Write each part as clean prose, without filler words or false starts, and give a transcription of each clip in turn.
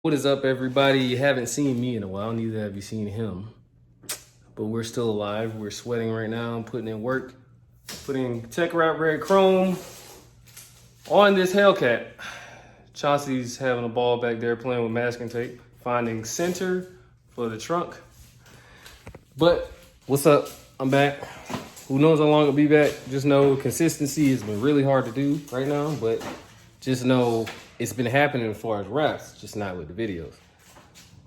What is up, everybody? You haven't seen me in a while, neither have you seen him. But we're still alive. We're sweating right now, putting in work, putting Tech Wrap Red Chrome on this Hellcat. Chauncey's having a ball back there playing with masking tape, finding center for the trunk. But what's up? I'm back. Who knows how long I'll be back? Just know consistency has been really hard to do right now, but just know it's been happening as far as wraps, just not with the videos.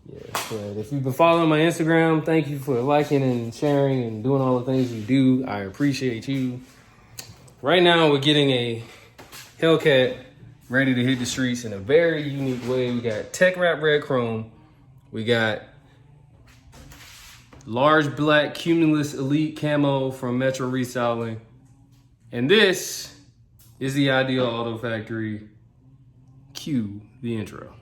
Yeah, but if you've been following my Instagram, thank you for liking and sharing and doing all the things you do. I appreciate you. Right now, we're getting a Hellcat ready to hit the streets in a very unique way. We got Tech Wrap Red Chrome. We got large black Cumulus Elite Camo from Metro Restyling. And this is the Ideal Auto Factory. Cue the intro.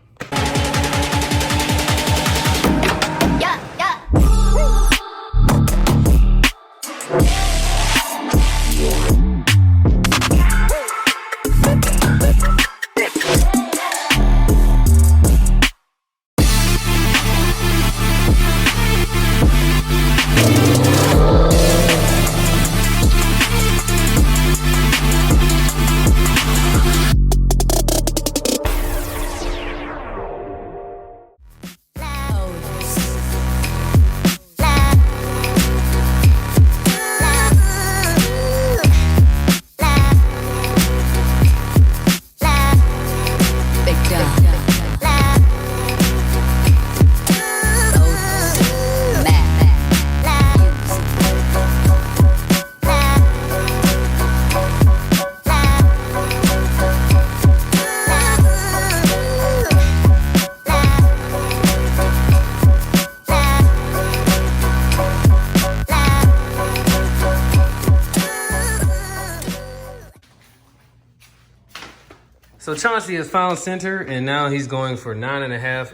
So Chauncey has found center, and now he's going for 9.5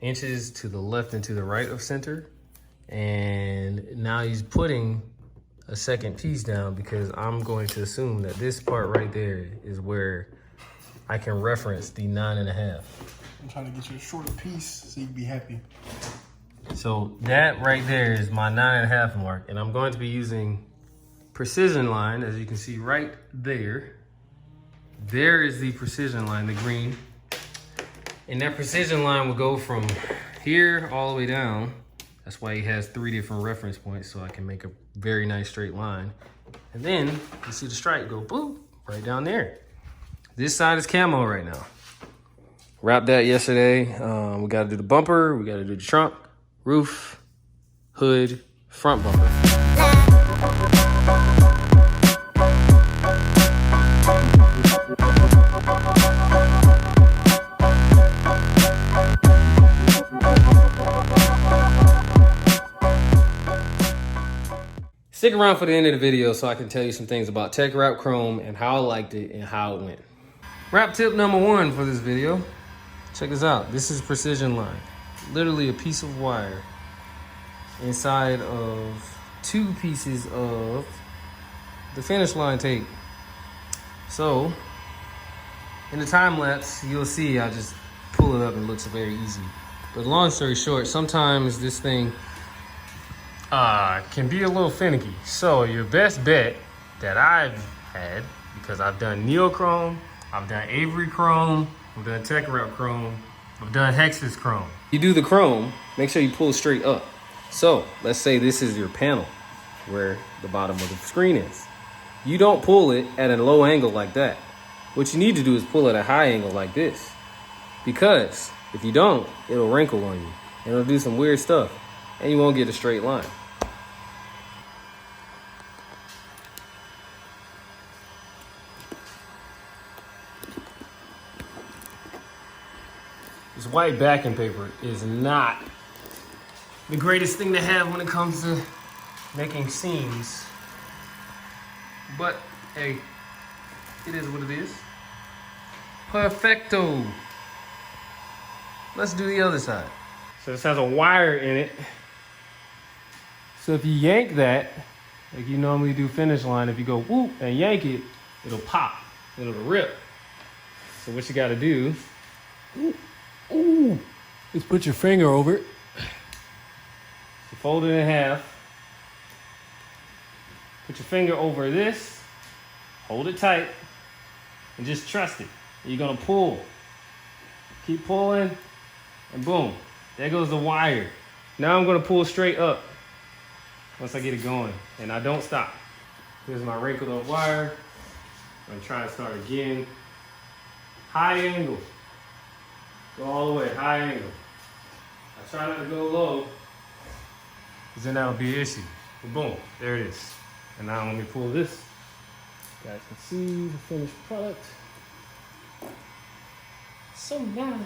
inches to the left and to the right of center. And now he's putting a second piece down because I'm going to assume that this part right there is where I can reference the 9.5. I'm trying to get you a shorter piece so you can be happy. So that right there is my 9.5 mark, and I'm going to be using precision line, as you can see right there. There is the precision line, the green. And that precision line will go from here all the way down. That's why he has 3 different reference points, so I can make a very nice straight line. And then you see the stripe go boop, right down there. This side is camo right now. Wrapped that yesterday. We gotta do the bumper, we gotta do the trunk, roof, hood, front bumper. Stick around for the end of the video so I can tell you some things about Tech Wrap Chrome and how I liked it and how it went. Wrap tip number 1 for this video. Check this out. This is precision line. Literally a piece of wire inside of 2 pieces of the finish line tape. So in the time lapse, you'll see I just pull it up and it looks very easy. But long story short, sometimes this thing can be a little finicky. So your best bet that I've had, because I've done neochrome, I've done Avery chrome, I've done Tech Wrap chrome, I've done Hexas chrome. You do the chrome, make sure you pull straight up. So let's say this is your panel where the bottom of the screen is. You don't pull it at a low angle like that. What you need to do is pull it at a high angle like this. Because if you don't, it'll wrinkle on you. And it'll do some weird stuff. And you won't get a straight line. This white backing paper is not the greatest thing to have when it comes to making seams. But hey, it is what it is. Perfecto. Let's do the other side. So this has a wire in it. So if you yank that, like you normally do finish line, if you go whoop and yank it, it'll pop, it'll rip. So what you gotta do, ooh, Just put your finger over it. So fold it in half. Put your finger over this. Hold it tight. And just trust it. You're gonna pull. Keep pulling. And boom. There goes the wire. Now I'm gonna pull straight up. Once I get it going. And I don't stop. Here's my wrinkled up wire. I'm gonna try to start again. High angle. Go all the way, high angle. I try not to go low, because then that'll be an issue. But boom, there it is. And now let me pull this. You guys can see the finished product. So nice.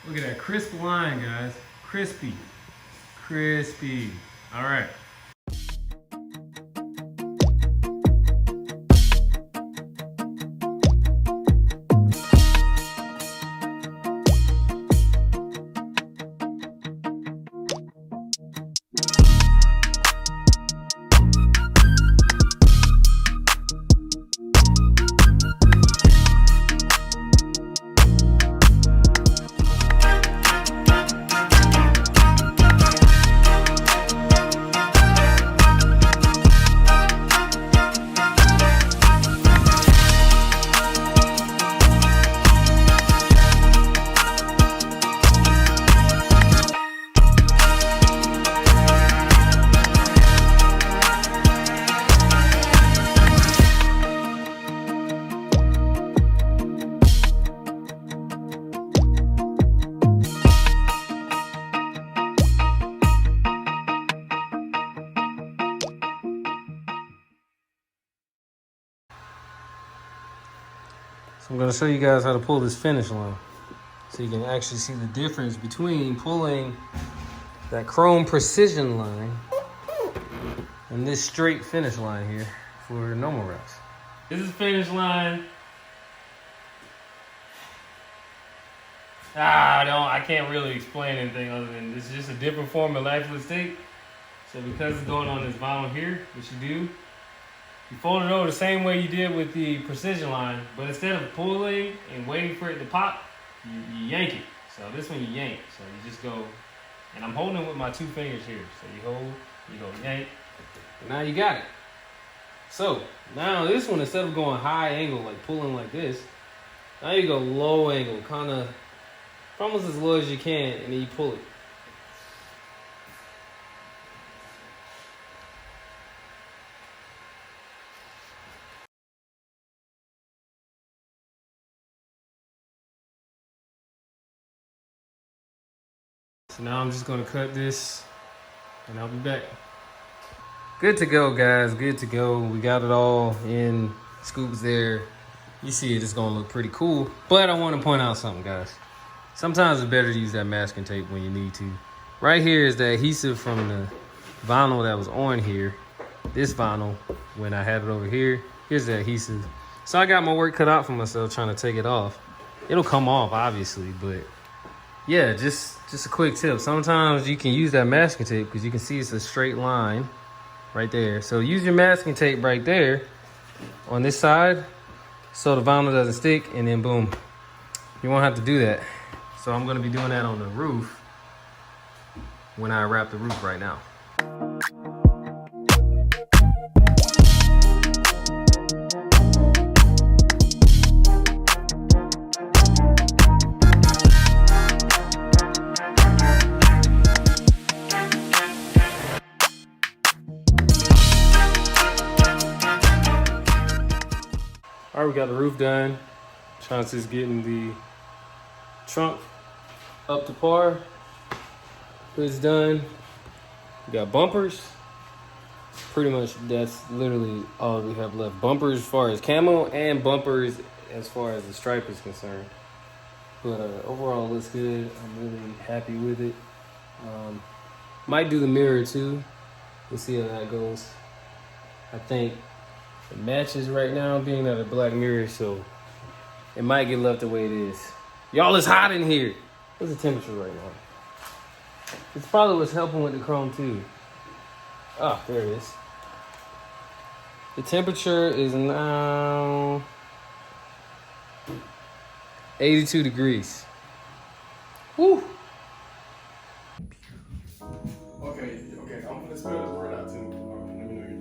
Look at that crisp line, guys. Crispy. Crispy. All right. So I'm gonna show you guys how to pull this finish line. So you can actually see the difference between pulling that chrome precision line and this straight finish line here for normal reps. This is finish line. I can't really explain anything other than this is just a different form of Knifeless tape. So because it's going on this vinyl here, what you do, you fold it over the same way you did with the precision line, but instead of pulling and waiting for it to pop, you yank it. So this one you yank. So you just go, and I'm holding it with my two fingers here. So you hold, you go yank, and now you got it. So now this one, instead of going high angle, like pulling like this, now you go low angle, kind of almost as low as you can, and then you pull it. So now I'm just gonna cut this and I'll be back. Good to go, guys, good to go. We got it all in scoops there. You see it's gonna look pretty cool. But I wanna point out something, guys. Sometimes it's better to use that masking tape when you need to. Right here is the adhesive from the vinyl that was on here. This vinyl, when I had it over here, here's the adhesive. So I got my work cut out for myself trying to take it off. It'll come off, obviously, but yeah, just a quick tip. Sometimes you can use that masking tape because you can see it's a straight line right there. So use your masking tape right there on this side so the vinyl doesn't stick, and then boom, you won't have to do that. So I'm gonna be doing that on the roof when I wrap the roof right now. All right, we got the roof done. Chauncey's getting the trunk up to par. Hood's done. We got bumpers. Pretty much that's literally all we have left. Bumpers as far as camo and bumpers as far as the stripe is concerned. But overall it looks good. I'm really happy with it. Might do the mirror too. We'll see how that goes. I think it matches right now, being that a black mirror, so it might get left the way it is. Y'all, it's hot in here. What's the temperature right now? It's probably what's helping with the chrome too. Ah, there it is. The temperature is now 82 degrees. Woo! Okay, I'm gonna spell this word out too. Let me know you're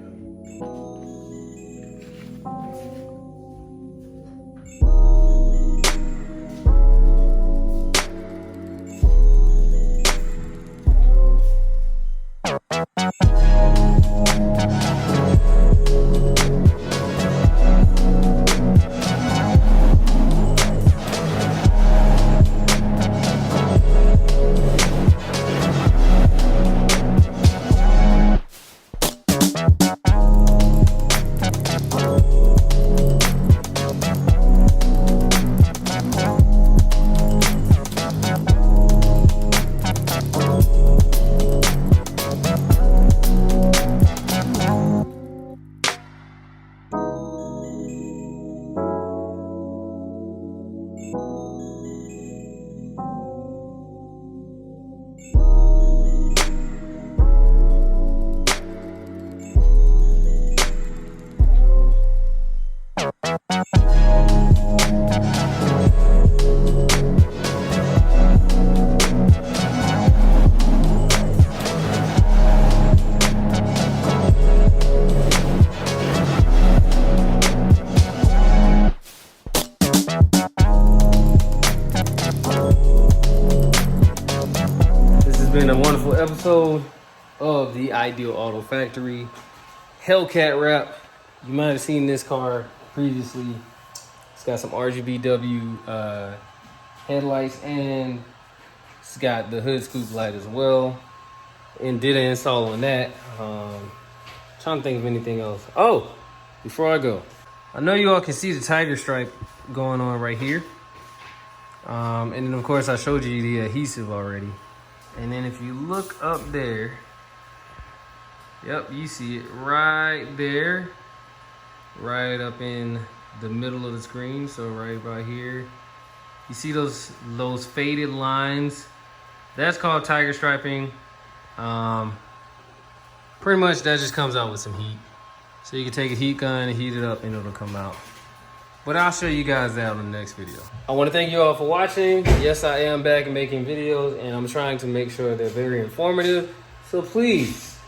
Been a wonderful episode of the Ideal Auto Factory Hellcat wrap. You might have seen this car previously. It's got some RGBW headlights, and it's got the hood scoop light as well. And did an install on that. Trying to think of anything else. Oh, before I go, I know you all can see the tiger stripe going on right here. And then of course I showed you the adhesive already. And then if you look up there, yep, you see it right there, right up in the middle of the screen. So right about here, you see those faded lines. That's called tiger striping. Pretty much that just comes out with some heat. So you can take a heat gun and heat it up and it'll come out. But I'll show you guys that on the next video. I want to thank you all for watching. Yes, I am back and making videos, and I'm trying to make sure they're very informative. So please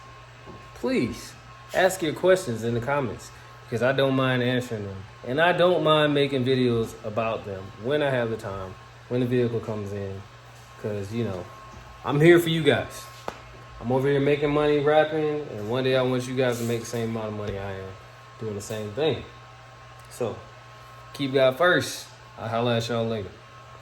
ask your questions in the comments, because I don't mind answering them. And I don't mind making videos about them when I have the time, when the vehicle comes in. Because, you know, I'm here for you guys. I'm over here making money rapping, and one day I want you guys to make the same amount of money I am doing the same thing. So keep God first. I'll holla at y'all later.